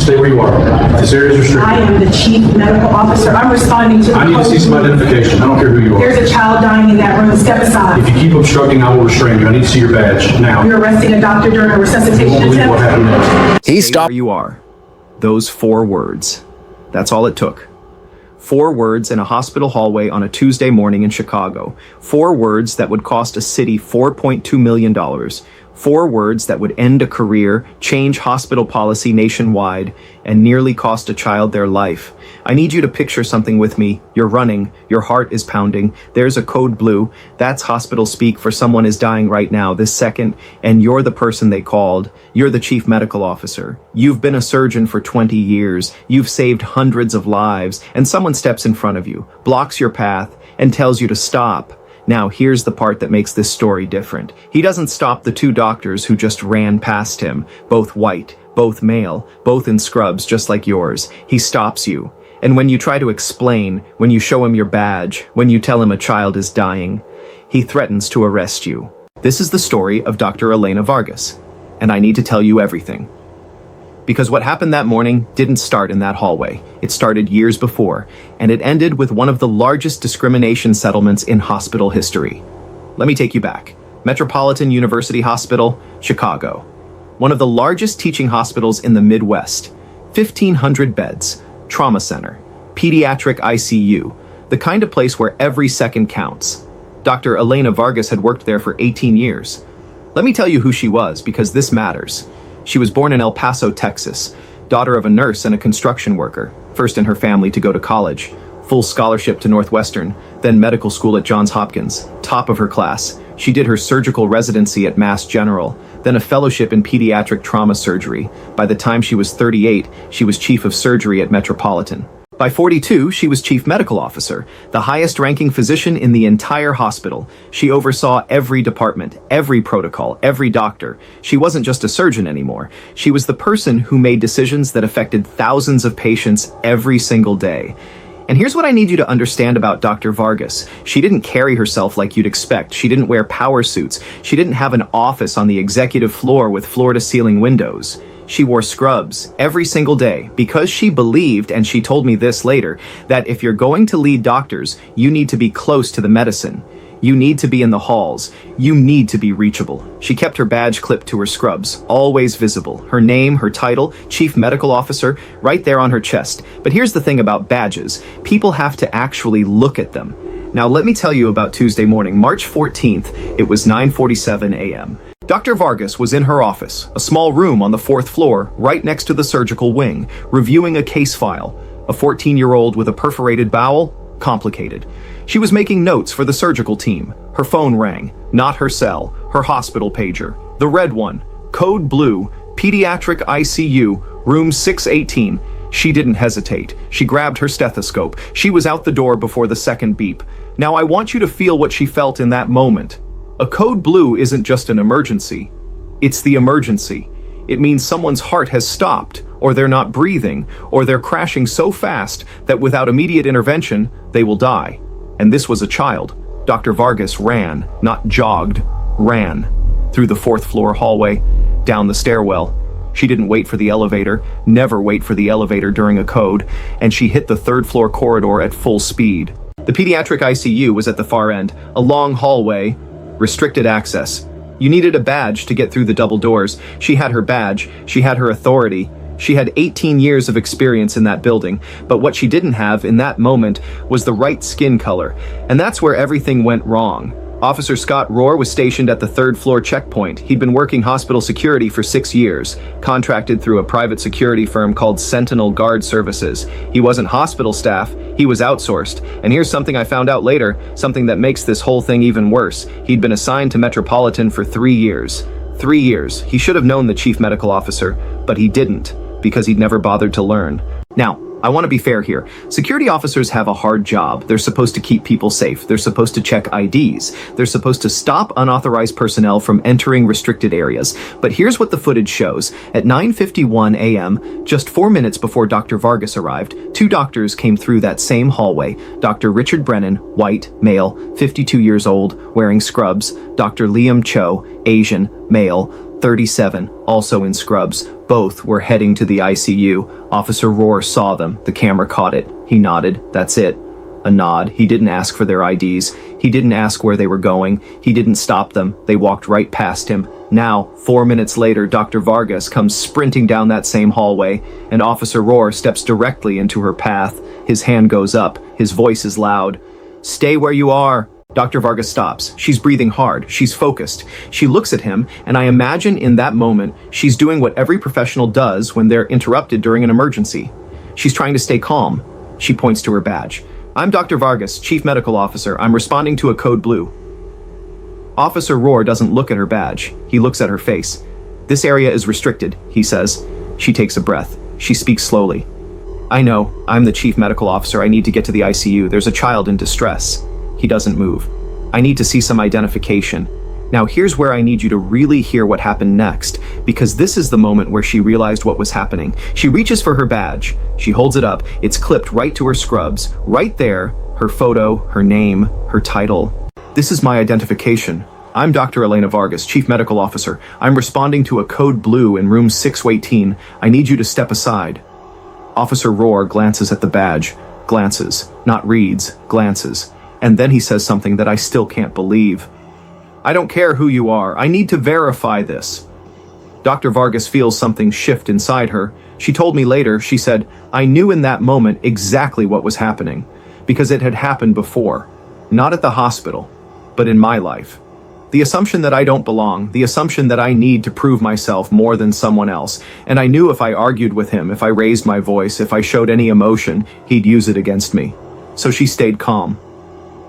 Stay where you are. This area is restricted. I am the Chief Medical Officer. I'm responding to the I need to see some identification. I don't care who you are. There's a child dying in that room. Step aside. If you keep obstructing, I will restrain you. I need to see your badge now. You're arresting a doctor during a You resuscitation won't believe what attempt. happened next. He Stay stopped. where you are. Those 4 words. That's all it took. 4 words in a hospital hallway on a Tuesday morning in Chicago. 4 words that would cost a city $4.2 million. 4 words that would end a career, change hospital policy nationwide, and nearly cost a child their life. I need you to picture something with me. You're running, your heart is pounding, there's a code blue. That's hospital speak for someone is dying right now, this second, and you're the person they called. You're the chief medical officer. You've been a surgeon for 20 years. You've saved hundreds of lives, and someone steps in front of you, blocks your path, and tells you to stop. Now, here's the part that makes this story different. He doesn't stop the 2 doctors who just ran past him, both white, both male, both in scrubs just like yours. He stops you. And when you try to explain, when you show him your badge, when you tell him a child is dying, he threatens to arrest you. This is the story of Dr. Elena Vargas, and I need to tell you everything. Because what happened that morning didn't start in that hallway. It started years before, and it ended with one of the largest discrimination settlements in hospital history. Let me take you back. Metropolitan University Hospital, Chicago. One of the largest teaching hospitals in the Midwest. 1,500 beds, trauma center, pediatric ICU, the kind of place where every second counts. Dr. Elena Vargas had worked there for 18 years. Let me tell you who she was, because this matters. She was born in El Paso, Texas, daughter of a nurse and a construction worker, first in her family to go to college, full scholarship to Northwestern, then medical school at Johns Hopkins, top of her class. She did her surgical residency at Mass General, then a fellowship in pediatric trauma surgery. By the time she was 38, she was chief of surgery at Metropolitan. By 42, she was chief medical officer, the highest-ranking physician in the entire hospital. She oversaw every department, every protocol, every doctor. She wasn't just a surgeon anymore. She was the person who made decisions that affected thousands of patients every single day. And here's what I need you to understand about Dr. Vargas. She didn't carry herself like you'd expect. She didn't wear power suits. She didn't have an office on the executive floor with floor-to-ceiling windows. She wore scrubs every single day because she believed, and she told me this later, that if you're going to lead doctors, you need to be close to the medicine. You need to be in the halls. You need to be reachable. She kept her badge clipped to her scrubs, always visible. Her name, her title, Chief Medical Officer, right there on her chest. But here's the thing about badges. People have to actually look at them. Now let me tell you about Tuesday morning, March 14th. It was 9:47 a.m. Dr. Vargas was in her office, a small room on the 4th floor, right next to the surgical wing, reviewing a case file. A 14-year-old with a perforated bowel? Complicated. She was making notes for the surgical team. Her phone rang, not her cell, her hospital pager. The red one, code blue, pediatric ICU, room 618. She didn't hesitate. She grabbed her stethoscope. She was out the door before the second beep. Now I want you to feel what she felt in that moment. A code blue isn't just an emergency. It's the emergency. It means someone's heart has stopped, or they're not breathing, or they're crashing so fast that without immediate intervention, they will die. And this was a child. Dr. Vargas ran, not jogged, ran. Through the 4th floor hallway, down the stairwell. She didn't wait for the elevator, never wait for the elevator during a code, and she hit the 3rd floor corridor at full speed. The pediatric ICU was at the far end, a long hallway, restricted access. You needed a badge to get through the double doors. She had her badge, she had her authority. She had 18 years of experience in that building, but what she didn't have in that moment was the right skin color, and that's where everything went wrong. Officer Scott Rohr was stationed at the 3rd floor checkpoint. He'd been working hospital security for 6 years, contracted through a private security firm called Sentinel Guard Services. He wasn't hospital staff, he was outsourced. And here's something I found out later, something that makes this whole thing even worse. He'd been assigned to Metropolitan for 3 years. 3 years. He should have known the chief medical officer, but he didn't, because he'd never bothered to learn. Now, I want to be fair here. Security officers have a hard job. They're supposed to keep people safe. They're supposed to check IDs. They're supposed to stop unauthorized personnel from entering restricted areas. But here's what the footage shows. At 9:51 a.m., just 4 minutes before Dr. Vargas arrived, 2 doctors came through that same hallway. Dr. Richard Brennan, white, male, 52 years old, wearing scrubs. Dr. Liam Cho, Asian, male, 37, also in scrubs. Both were heading to the ICU. Officer Rohr saw them. The camera caught it. He nodded. That's it. A nod. He didn't ask for their IDs. He didn't ask where they were going. He didn't stop them. They walked right past him. Now, 4 minutes later, Dr. Vargas comes sprinting down that same hallway, and Officer Rohr steps directly into her path. His hand goes up. His voice is loud. "Stay where you are." Dr. Vargas stops. She's breathing hard. She's focused. She looks at him, and I imagine in that moment, she's doing what every professional does when they're interrupted during an emergency. She's trying to stay calm. She points to her badge. "I'm Dr. Vargas, Chief Medical Officer. I'm responding to a code blue." Officer Rohr doesn't look at her badge. He looks at her face. "This area is restricted," he says. She takes a breath. She speaks slowly. "I know. I'm the Chief Medical Officer. I need to get to the ICU. There's a child in distress." He doesn't move. "I need to see some identification." Now here's where I need you to really hear what happened next, because this is the moment where she realized what was happening. She reaches for her badge. She holds it up. It's clipped right to her scrubs. Right there, her photo, her name, her title. "This is my identification. I'm Dr. Elena Vargas, Chief Medical Officer. I'm responding to a code blue in room 618. I need you to step aside." Officer Rohr glances at the badge. Glances. Not reads. Glances. And then he says something that I still can't believe. "I don't care who you are. I need to verify this." Dr. Vargas feels something shift inside her. She told me later, she said, "I knew in that moment exactly what was happening, because it had happened before. Not at the hospital, but in my life. The assumption that I don't belong, the assumption that I need to prove myself more than someone else. And I knew if I argued with him, if I raised my voice, if I showed any emotion, he'd use it against me." So she stayed calm.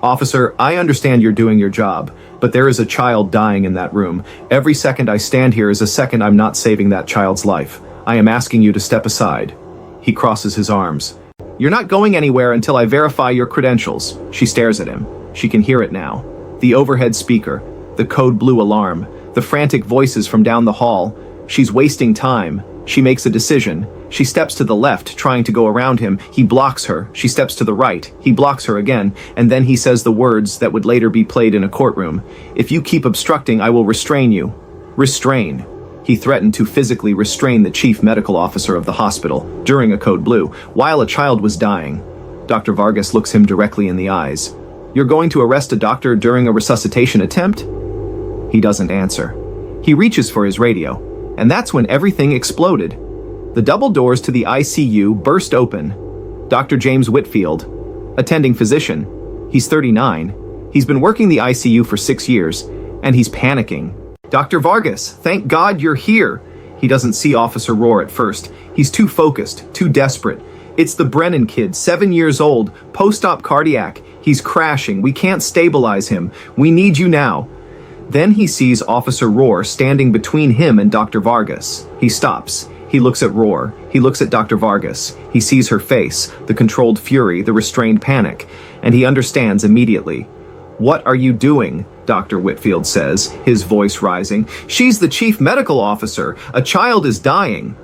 "Officer, I understand you're doing your job, but there is a child dying in that room. Every second I stand here is a second I'm not saving that child's life. I am asking you to step aside." He crosses his arms. "You're not going anywhere until I verify your credentials." She stares at him. She can hear it now. The overhead speaker, the code blue alarm, the frantic voices from down the hall. She's wasting time. She makes a decision. She steps to the left, trying to go around him. He blocks her. She steps to the right. He blocks her again, and then he says the words that would later be played in a courtroom. "If you keep obstructing, I will restrain you." Restrain. He threatened to physically restrain the Chief Medical Officer of the hospital during a code blue, while a child was dying. Dr. Vargas looks him directly in the eyes. "You're going to arrest a doctor during a resuscitation attempt?" He doesn't answer. He reaches for his radio, and that's when everything exploded. The double doors to the ICU burst open. Dr. James Whitfield, attending physician. He's 39. He's been working the ICU for 6 years, and he's panicking. "Dr. Vargas, thank God you're here." He doesn't see Officer Rohr at first. He's too focused, too desperate. "It's the Brennan kid, 7 years old, post-op cardiac. He's crashing. We can't stabilize him. We need you now." Then he sees Officer Rohr standing between him and Dr. Vargas. He stops. He looks at Rohr. He looks at Dr. Vargas. He sees her face, the controlled fury, the restrained panic, and he understands immediately. "What are you doing?" Dr. Whitfield says, his voice rising. "She's the Chief Medical Officer. A child is dying."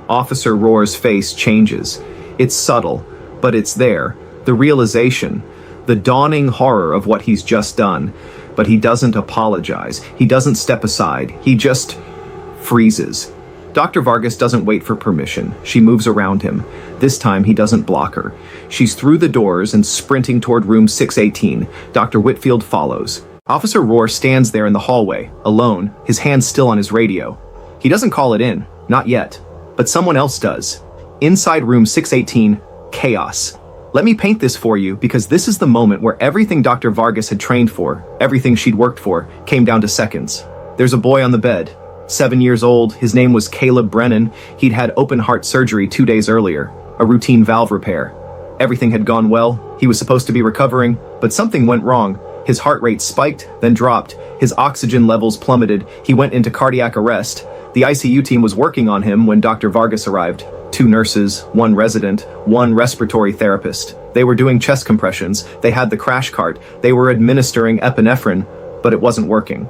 Officer Rohr's face changes. It's subtle, but it's there. The realization, the dawning horror of what he's just done. But he doesn't apologize. He doesn't step aside. He just freezes. Dr. Vargas doesn't wait for permission. She moves around him. This time he doesn't block her. She's through the doors and sprinting toward room 618. Dr. Whitfield follows. Officer Rohr stands there in the hallway, alone, his hand still on his radio. He doesn't call it in, not yet, but someone else does. Inside room 618, chaos. Let me paint this for you, because this is the moment where everything Dr. Vargas had trained for, everything she'd worked for, came down to seconds. There's a boy on the bed, 7 years old. His name was Caleb Brennan. He'd had open heart surgery 2 days earlier, a routine valve repair. Everything had gone well. He was supposed to be recovering, but something went wrong. His heart rate spiked, then dropped. His oxygen levels plummeted. He went into cardiac arrest. The ICU team was working on him when Dr. Vargas arrived. 2 nurses, 1 resident, 1 respiratory therapist. They were doing chest compressions. They had the crash cart. They were administering epinephrine, but it wasn't working.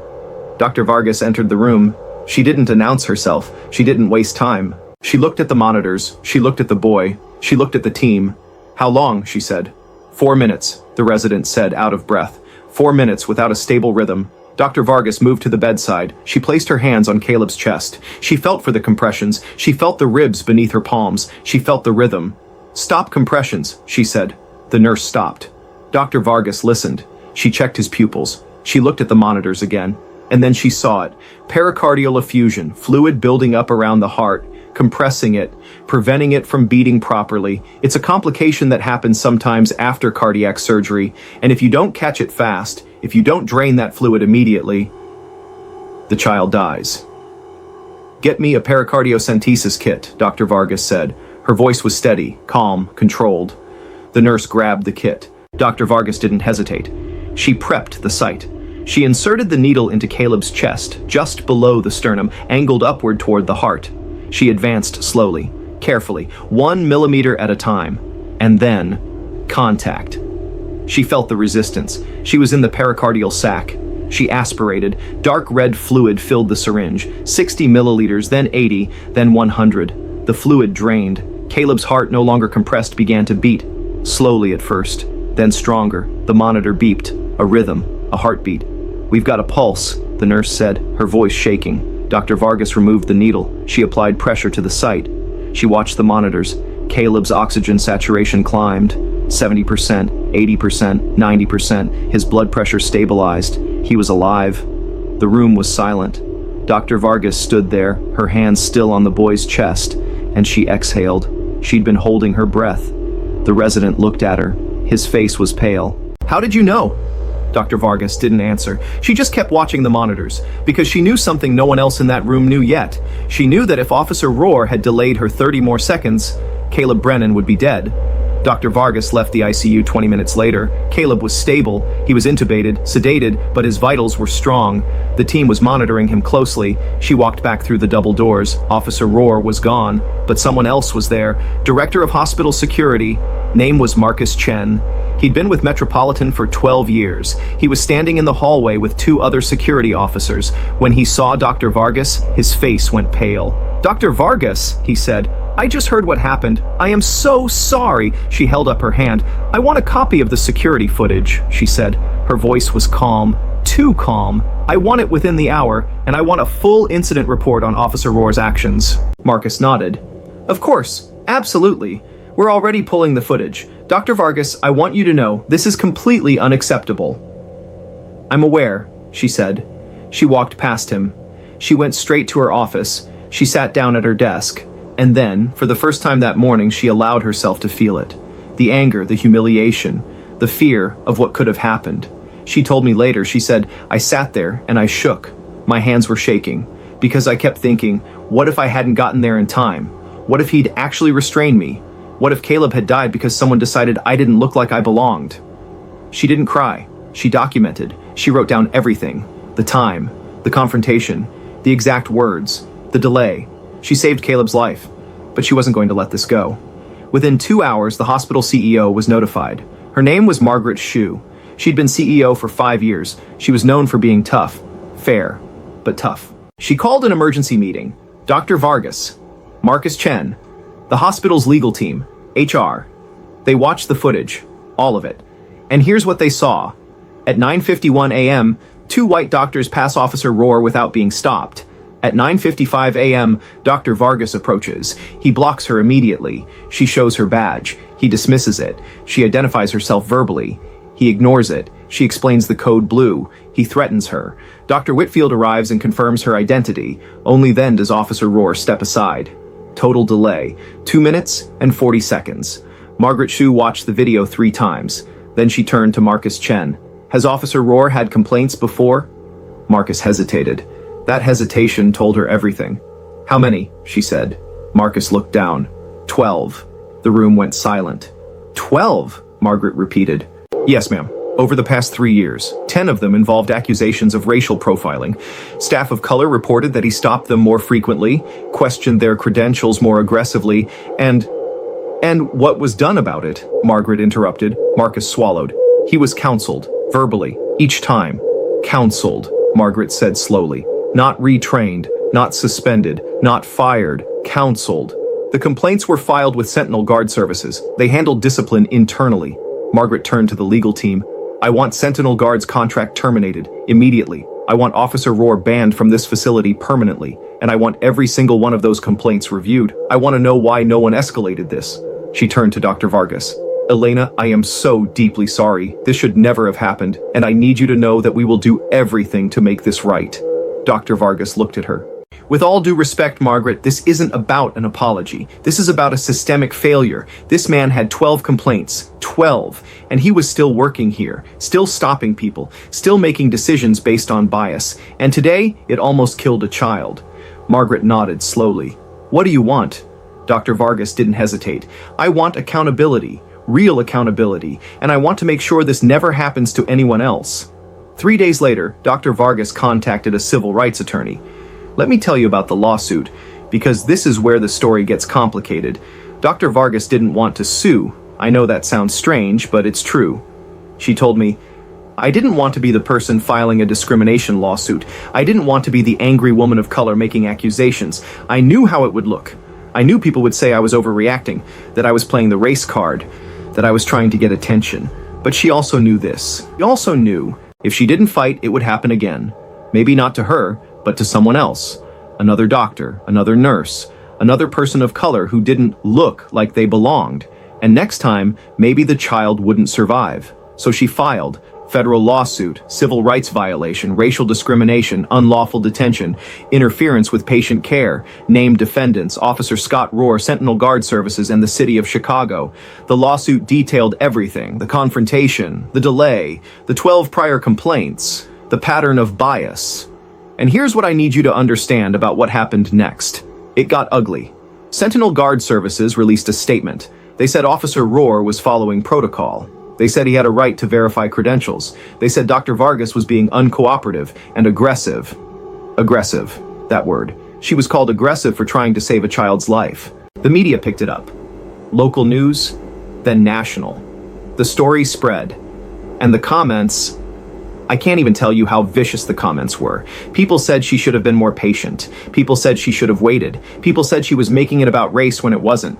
Dr. Vargas entered the room. She didn't announce herself. She didn't waste time. She looked at the monitors. She looked at the boy. She looked at the team. "How long?" she said. 4 minutes, the resident said, out of breath. 4 minutes without a stable rhythm. Dr. Vargas moved to the bedside. She placed her hands on Caleb's chest. She felt for the compressions. She felt the ribs beneath her palms. She felt the rhythm. "Stop compressions," she said. The nurse stopped. Dr. Vargas listened. She checked his pupils. She looked at the monitors again. And then she saw it. Pericardial effusion, fluid building up around the heart, compressing it, preventing it from beating properly. It's a complication that happens sometimes after cardiac surgery, and if you don't catch it fast, if you don't drain that fluid immediately, the child dies. "Get me a pericardiocentesis kit," Dr. Vargas said. Her voice was steady, calm, controlled. The nurse grabbed the kit. Dr. Vargas didn't hesitate. She prepped the site. She inserted the needle into Caleb's chest, just below the sternum, angled upward toward the heart. She advanced slowly, carefully, 1 millimeter at a time. And then, contact. She felt the resistance. She was in the pericardial sac. She aspirated. Dark red fluid filled the syringe. 60 milliliters, then 80, then 100. The fluid drained. Caleb's heart, no longer compressed, began to beat. Slowly at first, then stronger. The monitor beeped. A rhythm, a heartbeat. "We've got a pulse," the nurse said, her voice shaking. Dr. Vargas removed the needle. She applied pressure to the site. She watched the monitors. Caleb's oxygen saturation climbed. 70%, 80%, 90%. His blood pressure stabilized. He was alive. The room was silent. Dr. Vargas stood there, her hands still on the boy's chest, and she exhaled. She'd been holding her breath. The resident looked at her. His face was pale. "How did you know?" Dr. Vargas didn't answer. She just kept watching the monitors, because she knew something no one else in that room knew yet. She knew that if Officer Rohr had delayed her 30 more seconds, Caleb Brennan would be dead. Dr. Vargas left the ICU 20 minutes later. Caleb was stable. He was intubated, sedated, but his vitals were strong. The team was monitoring him closely. She walked back through the double doors. Officer Rohr was gone, but someone else was there. Director of Hospital Security. Name was Marcus Chen. He'd been with Metropolitan for 12 years. He was standing in the hallway with 2 other security officers. When he saw Dr. Vargas, his face went pale. "Dr. Vargas," he said, "I just heard what happened. I am so sorry." She held up her hand. "I want a copy of the security footage," she said. Her voice was calm, too calm. "I want it within the hour, and I want a full incident report on Officer Rohr's actions." Marcus nodded. "Of course, absolutely. We're already pulling the footage. Dr. Vargas, I want you to know, this is completely unacceptable." "I'm aware," she said. She walked past him. She went straight to her office. She sat down at her desk. And then, for the first time that morning, she allowed herself to feel it. The anger, the humiliation, the fear of what could have happened. She told me later, she said, "I sat there and I shook. My hands were shaking. Because I kept thinking, what if I hadn't gotten there in time? What if he'd actually restrained me? What if Caleb had died because someone decided I didn't look like I belonged?" She didn't cry. She documented. She wrote down everything. The time, the confrontation, the exact words, the delay. She saved Caleb's life, but she wasn't going to let this go. Within 2 hours, the hospital CEO was notified. Her name was Margaret Hsu. She'd been CEO for 5 years. She was known for being tough, fair, but tough. She called an emergency meeting. Dr. Vargas, Marcus Chen, the hospital's legal team, HR. They watched the footage, all of it. And here's what they saw. At 9:51 a.m., 2 white doctors pass Officer Rohr without being stopped. At 9:55 a.m., Dr. Vargas approaches. He blocks her immediately. She shows her badge. He dismisses it. She identifies herself verbally. He ignores it. She explains the code blue. He threatens her. Dr. Whitfield arrives and confirms her identity. Only then does Officer Rohr step aside. Total delay, 2 minutes and 40 seconds. Margaret Hsu watched the video 3 times. Then she turned to Marcus Chen. "Has Officer Rohr had complaints before?" Marcus hesitated. That hesitation told her everything. "How many?" she said. Marcus looked down. 12. The room went silent. 12, Margaret repeated. "Yes, ma'am. Over the past 3 years, 10 of them involved accusations of racial profiling. Staff of color reported that he stopped them more frequently, questioned their credentials more aggressively, and what was done about it?" Margaret interrupted. Marcus swallowed. "He was counseled, verbally, each time. Counseled," Margaret said slowly. "Not retrained, not suspended, not fired, counseled. The complaints were filed with Sentinel Guard Services. They handled discipline internally." Margaret turned to the legal team. "I want Sentinel Guard's contract terminated, immediately. I want Officer Rohr banned from this facility permanently, and I want every single one of those complaints reviewed. I want to know why no one escalated this." She turned to Dr. Vargas. "Elena, I am so deeply sorry. This should never have happened, and I need you to know that we will do everything to make this right." Dr. Vargas looked at her. "With all due respect, Margaret, this isn't about an apology. This is about a systemic failure. This man had 12 complaints. 12. And he was still working here, still stopping people, still making decisions based on bias. And today, it almost killed a child." Margaret nodded slowly. "What do you want?" Dr. Vargas didn't hesitate. "I want accountability, real accountability, and I want to make sure this never happens to anyone else." 3 days later, Dr. Vargas contacted a civil rights attorney. "Let me tell you about the lawsuit, because this is where the story gets complicated. Dr. Vargas didn't want to sue. I know that sounds strange, but it's true." She told me, "I didn't want to be the person filing a discrimination lawsuit. I didn't want to be the angry woman of color making accusations. I knew how it would look. I knew people would say I was overreacting, that I was playing the race card, that I was trying to get attention. But she also knew this. She also knew if she didn't fight, it would happen again. Maybe not to her, but to someone else. Another doctor, another nurse, another person of color who didn't look like they belonged. And next time, maybe the child wouldn't survive. So she filed. Federal lawsuit, civil rights violation, racial discrimination, unlawful detention, interference with patient care, named defendants, Officer Scott Rohr, Sentinel Guard Services, and the City of Chicago. The lawsuit detailed everything: the confrontation, the delay, the 12 prior complaints, the pattern of bias. And here's what I need you to understand about what happened next. It got ugly. Sentinel Guard Services released a statement. They said Officer Rohr was following protocol. They said he had a right to verify credentials. They said Dr. Vargas was being uncooperative and aggressive. Aggressive, that word. She was called aggressive for trying to save a child's life. The media picked it up. Local news, then national. The story spread. And the comments, I can't even tell you how vicious the comments were. People said she should have been more patient. People said she should have waited. People said she was making it about race when it wasn't.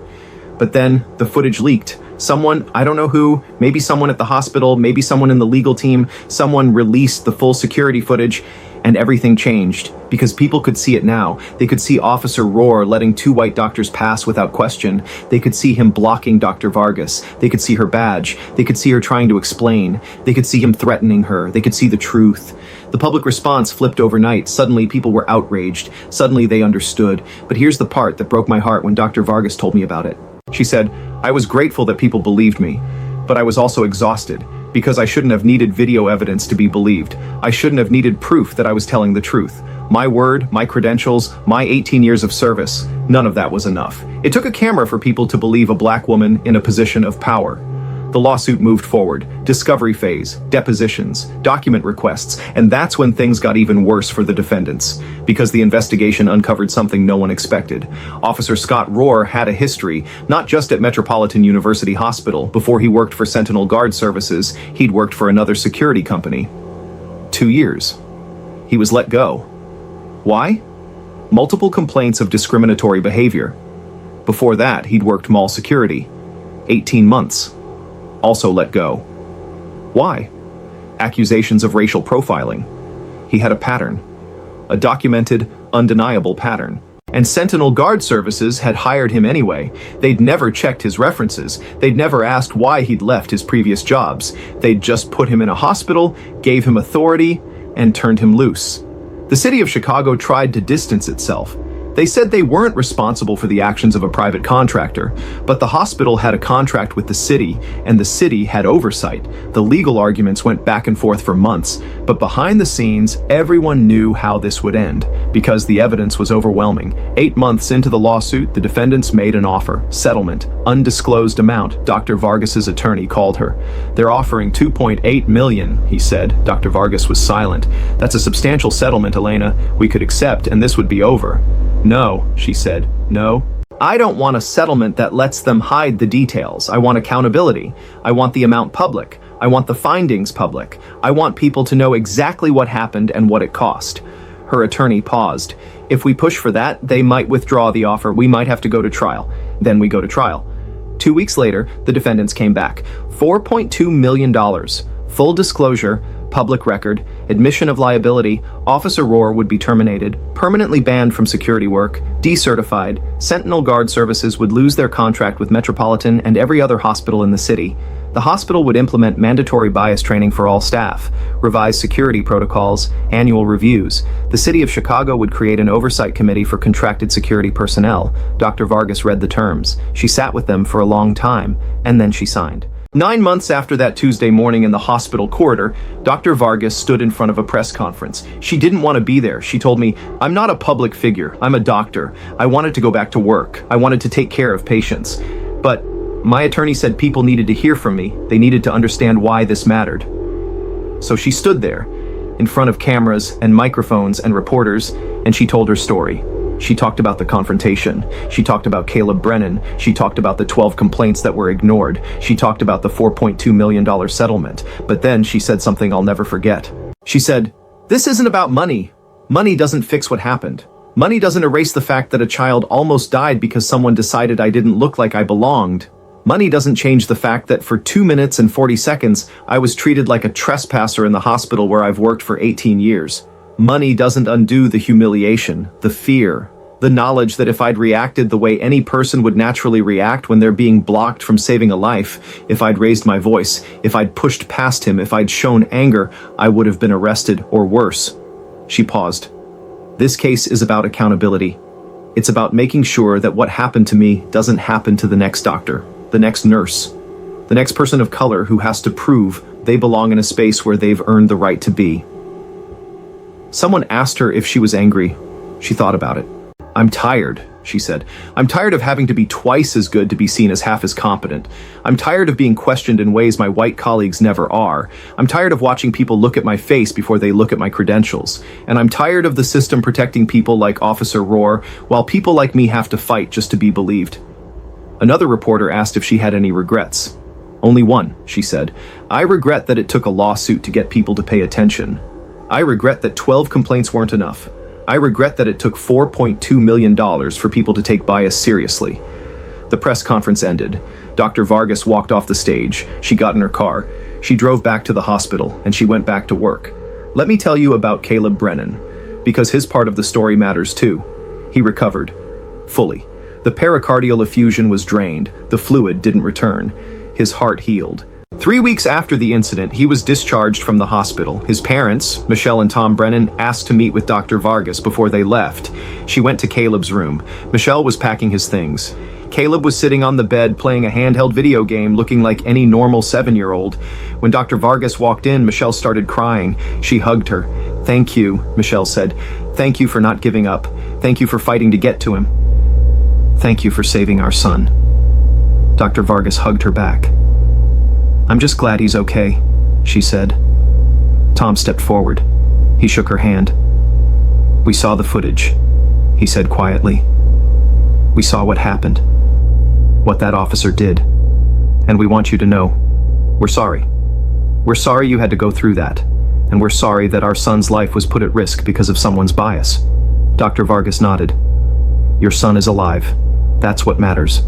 But then the footage leaked. Someone, I don't know who, maybe someone at the hospital, maybe someone in the legal team, someone released the full security footage, and everything changed. Because people could see it now. They could see Officer Rohr letting 2 white doctors pass without question. They could see him blocking Dr. Vargas. They could see her badge. They could see her trying to explain. They could see him threatening her. They could see the truth. The public response flipped overnight. Suddenly, people were outraged. Suddenly, they understood. But here's the part that broke my heart when Dr. Vargas told me about it. She said, "I was grateful that people believed me, but I was also exhausted because I shouldn't have needed video evidence to be believed. I shouldn't have needed proof that I was telling the truth. My word, my credentials, my 18 years of service, none of that was enough. It took a camera for people to believe a black woman in a position of power." The lawsuit moved forward. Discovery phase, depositions, document requests, and that's when things got even worse for the defendants, because the investigation uncovered something no one expected. Officer Scott Rohr had a history, not just at Metropolitan University Hospital. Before he worked for Sentinel Guard Services, he'd worked for another security company. 2 years. He was let go. Why? Multiple complaints of discriminatory behavior. Before that, he'd worked mall security. 18 months. Also let go. Why? Accusations of racial profiling. He had a pattern. A documented, undeniable pattern. And Sentinel Guard Services had hired him anyway. They'd never checked his references. They'd never asked why he'd left his previous jobs. They'd just put him in a hospital, gave him authority, and turned him loose. The city of Chicago tried to distance itself. They said they weren't responsible for the actions of a private contractor, but the hospital had a contract with the city, and the city had oversight. The legal arguments went back and forth for months, but behind the scenes, everyone knew how this would end, because the evidence was overwhelming. 8 months into the lawsuit, the defendants made an offer. Settlement, undisclosed amount. Dr. Vargas's attorney called her. "They're offering $2.8 million, he said. Dr. Vargas was silent. "That's a substantial settlement, Elena. We could accept, and this would be over." "No," she said. "No. I don't want a settlement that lets them hide the details. I want accountability. I want the amount public. I want the findings public. I want people to know exactly what happened and what it cost." Her attorney paused. "If we push for that, they might withdraw the offer. We might have to go to trial." Then we go to trial. 2 weeks later, the defendants came back. $4.2 million. Full disclosure, public record, Admission of liability, Officer Rohr would be terminated, permanently banned from security work, decertified, Sentinel Guard services would lose their contract with Metropolitan and every other hospital in the city. The hospital would implement mandatory bias training for all staff, revise security protocols, annual reviews. The city of Chicago would create an oversight committee for contracted security personnel. Dr. Vargas read the terms. She sat with them for a long time, and then she signed. 9 months after that Tuesday morning in the hospital corridor, Dr. Vargas stood in front of a press conference. She didn't want to be there. She told me, "I'm not a public figure. I'm a doctor. I wanted to go back to work. I wanted to take care of patients. But my attorney said people needed to hear from me. They needed to understand why this mattered." So she stood there, in front of cameras and microphones and reporters, and she told her story. She talked about the confrontation. She talked about Caleb Brennan. She talked about the 12 complaints that were ignored. She talked about the $4.2 million settlement. But then she said something I'll never forget. She said, "This isn't about money. Money doesn't fix what happened. Money doesn't erase the fact that a child almost died because someone decided I didn't look like I belonged. Money doesn't change the fact that for 2 minutes and 40 seconds, I was treated like a trespasser in the hospital where I've worked for 18 years. Money doesn't undo the humiliation, the fear, the knowledge that if I'd reacted the way any person would naturally react when they're being blocked from saving a life, if I'd raised my voice, if I'd pushed past him, if I'd shown anger, I would have been arrested or worse." She paused. "This case is about accountability. It's about making sure that what happened to me doesn't happen to the next doctor, the next nurse, the next person of color who has to prove they belong in a space where they've earned the right to be." Someone asked her if she was angry. She thought about it. "I'm tired," she said. "I'm tired of having to be twice as good to be seen as half as competent. I'm tired of being questioned in ways my white colleagues never are. I'm tired of watching people look at my face before they look at my credentials. And I'm tired of the system protecting people like Officer Rohr, while people like me have to fight just to be believed." Another reporter asked if she had any regrets. "Only one," she said. "I regret that it took a lawsuit to get people to pay attention. I regret that 12 complaints weren't enough. I regret that it took $4.2 million for people to take bias seriously." The press conference ended. Dr. Vargas walked off the stage. She got in her car. She drove back to the hospital, and she went back to work. Let me tell you about Caleb Brennan, because his part of the story matters too. He recovered. Fully. The pericardial effusion was drained. The fluid didn't return. His heart healed. 3 weeks after the incident, he was discharged from the hospital. His parents, Michelle and Tom Brennan, asked to meet with Dr. Vargas before they left. She went to Caleb's room. Michelle was packing his things. Caleb was sitting on the bed playing a handheld video game, looking like any normal 7-year-old. When Dr. Vargas walked in, Michelle started crying. She hugged her. "Thank you," Michelle said. "Thank you for not giving up. Thank you for fighting to get to him. Thank you for saving our son." Dr. Vargas hugged her back. "I'm just glad he's okay," she said. Tom stepped forward. He shook her hand. "We saw the footage," he said quietly. "We saw what happened, what that officer did, and we want you to know, we're sorry. We're sorry you had to go through that, and we're sorry that our son's life was put at risk because of someone's bias." Dr. Vargas nodded. "Your son is alive. That's what matters."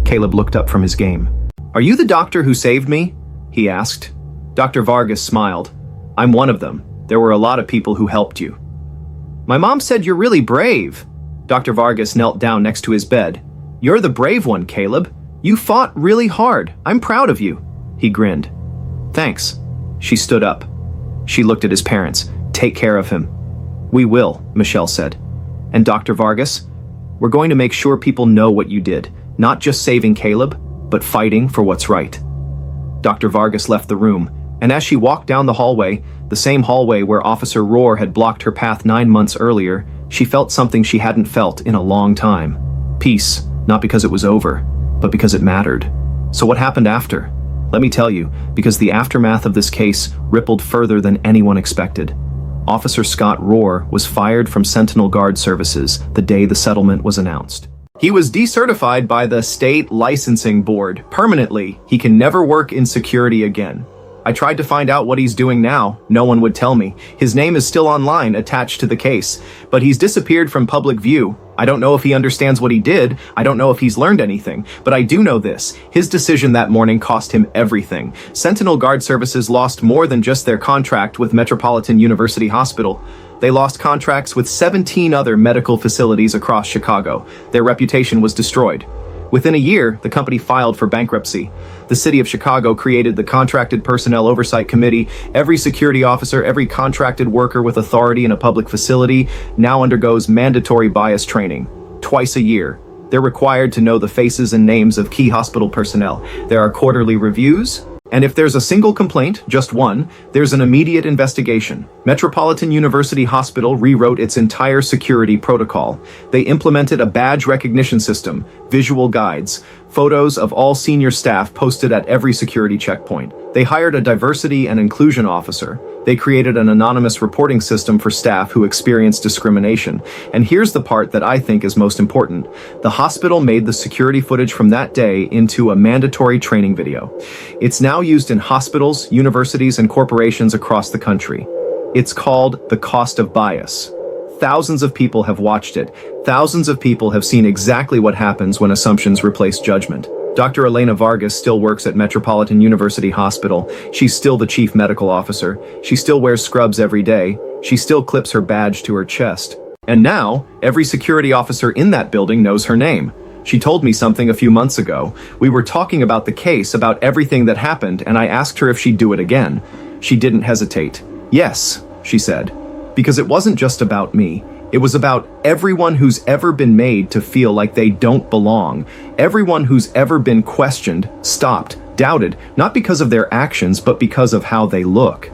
Caleb looked up from his game. "Are you the doctor who saved me?" he asked. Dr. Vargas smiled. "I'm one of them. There were a lot of people who helped you." "My mom said you're really brave." Dr. Vargas knelt down next to his bed. "You're the brave one, Caleb. You fought really hard. I'm proud of you." He grinned. "Thanks." She stood up. She looked at his parents. "Take care of him." "We will," Michelle said. "And Dr. Vargas, we're going to make sure people know what you did, not just saving Caleb, but fighting for what's right." Dr. Vargas left the room, and as she walked down the hallway, the same hallway where Officer Rohr had blocked her path 9 months earlier, she felt something she hadn't felt in a long time. Peace, not because it was over, but because it mattered. So what happened after? Let me tell you, because the aftermath of this case rippled further than anyone expected. Officer Scott Rohr was fired from Sentinel Guard services the day the settlement was announced. He was decertified by the state licensing board permanently. He can never work in security again. I tried to find out what he's doing now. No one would tell me. His name is still online attached to the case, but he's disappeared from public view. I don't know if he understands what he did. I don't know if he's learned anything. But I do know this. His decision that morning cost him everything. Sentinel Guard Services lost more than just their contract with Metropolitan University Hospital. They lost contracts with 17 other medical facilities across Chicago. Their reputation was destroyed. Within a year, the company filed for bankruptcy. The city of Chicago created the Contracted Personnel Oversight Committee. Every security officer, every contracted worker with authority in a public facility now undergoes mandatory bias training. Twice a year. They're required to know the faces and names of key hospital personnel. There are quarterly reviews. And if there's a single complaint, just one, there's an immediate investigation. Metropolitan University Hospital rewrote its entire security protocol. They implemented a badge recognition system, visual guides, photos of all senior staff posted at every security checkpoint. They hired a diversity and inclusion officer. They created an anonymous reporting system for staff who experience discrimination. And here's the part that I think is most important. The hospital made the security footage from that day into a mandatory training video. It's now used in hospitals, universities, and corporations across the country. It's called The Cost of Bias. Thousands of people have watched it. Thousands of people have seen exactly what happens when assumptions replace judgment. Dr. Elena Vargas still works at Metropolitan University Hospital. She's still the chief medical officer. She still wears scrubs every day. She still clips her badge to her chest. And now, every security officer in that building knows her name. She told me something a few months ago. We were talking about the case, about everything that happened, and I asked her if she'd do it again. She didn't hesitate. Yes, she said. Because it wasn't just about me. It was about everyone who's ever been made to feel like they don't belong. Everyone who's ever been questioned, stopped, doubted, not because of their actions, but because of how they look.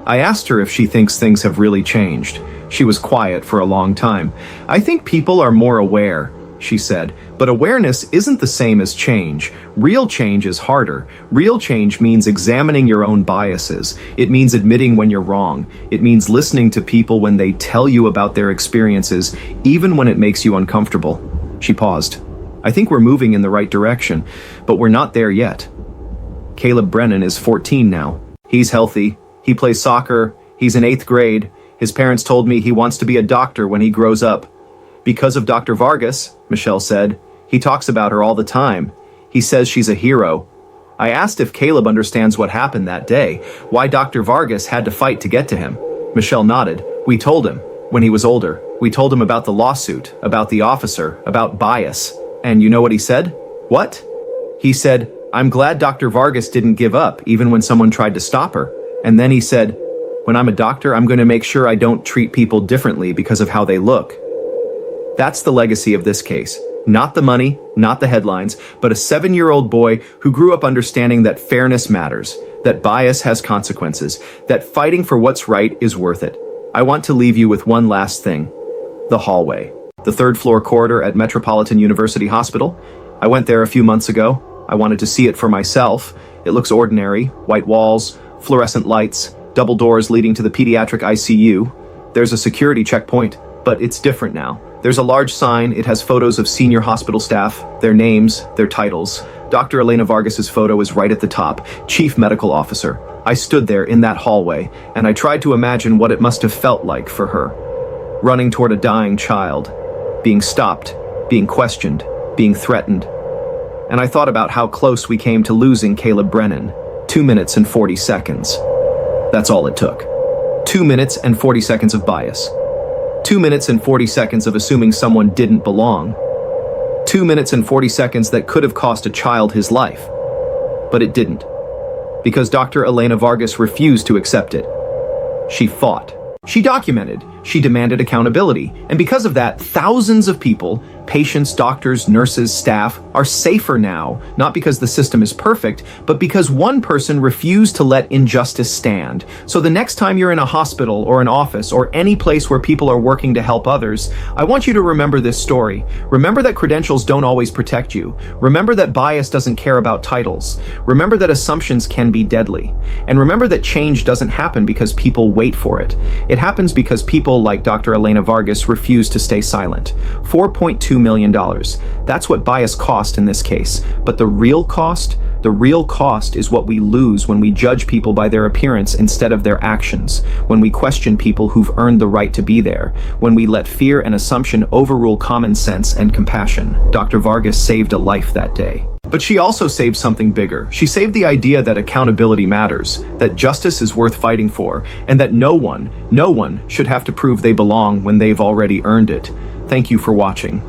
I asked her if she thinks things have really changed. She was quiet for a long time. I think people are more aware, she said, but awareness isn't the same as change. Real change is harder. Real change means examining your own biases. It means admitting when you're wrong. It means listening to people when they tell you about their experiences, even when it makes you uncomfortable. She paused. I think we're moving in the right direction, but we're not there yet. Caleb Brennan is 14 now. He's healthy. He plays soccer. He's in 8th grade. His parents told me he wants to be a doctor when he grows up. Because of Dr. Vargas, Michelle said. He talks about her all the time. He says she's a hero. I asked if Caleb understands what happened that day, why Dr. Vargas had to fight to get to him. Michelle nodded. We told him, when he was older. We told him about the lawsuit, about the officer, about bias. And you know what he said? What? He said, I'm glad Dr. Vargas didn't give up, even when someone tried to stop her. And then he said, when I'm a doctor, I'm going to make sure I don't treat people differently because of how they look. That's the legacy of this case. Not the money, not the headlines, but a 7-year-old boy who grew up understanding that fairness matters, that bias has consequences, that fighting for what's right is worth it. I want to leave you with one last thing. The hallway. The 3rd floor corridor at Metropolitan University Hospital. I went there a few months ago. I wanted to see it for myself. It looks ordinary. White walls, fluorescent lights, double doors leading to the pediatric ICU. There's a security checkpoint, but it's different now. There's a large sign. It has photos of senior hospital staff, their names, their titles. Dr. Elena Vargas's photo is right at the top, Chief Medical Officer. I stood there in that hallway, and I tried to imagine what it must have felt like for her. Running toward a dying child, being stopped, being questioned, being threatened. And I thought about how close we came to losing Caleb Brennan. 2 minutes and 40 seconds. That's all it took. 2 minutes and 40 seconds of bias. 2 minutes and 40 seconds of assuming someone didn't belong. 2 minutes and 40 seconds that could have cost a child his life. But it didn't. Because Dr. Elena Vargas refused to accept it. She fought. She documented. She demanded accountability. And because of that, thousands of people, patients, doctors, nurses, staff, are safer now, not because the system is perfect, but because one person refused to let injustice stand. So the next time you're in a hospital or an office or any place where people are working to help others, I want you to remember this story. Remember that credentials don't always protect you. Remember that bias doesn't care about titles. Remember that assumptions can be deadly. And remember that change doesn't happen because people wait for it. It happens because people like Dr. Elena Vargas refuse to stay silent. $4.2 million. That's what bias cost in this case. But the real cost? The real cost is what we lose when we judge people by their appearance instead of their actions, when we question people who've earned the right to be there, when we let fear and assumption overrule common sense and compassion. Dr. Vargas saved a life that day. But she also saved something bigger. She saved the idea that accountability matters, that justice is worth fighting for, and that no one should have to prove they belong when they've already earned it. Thank you for watching.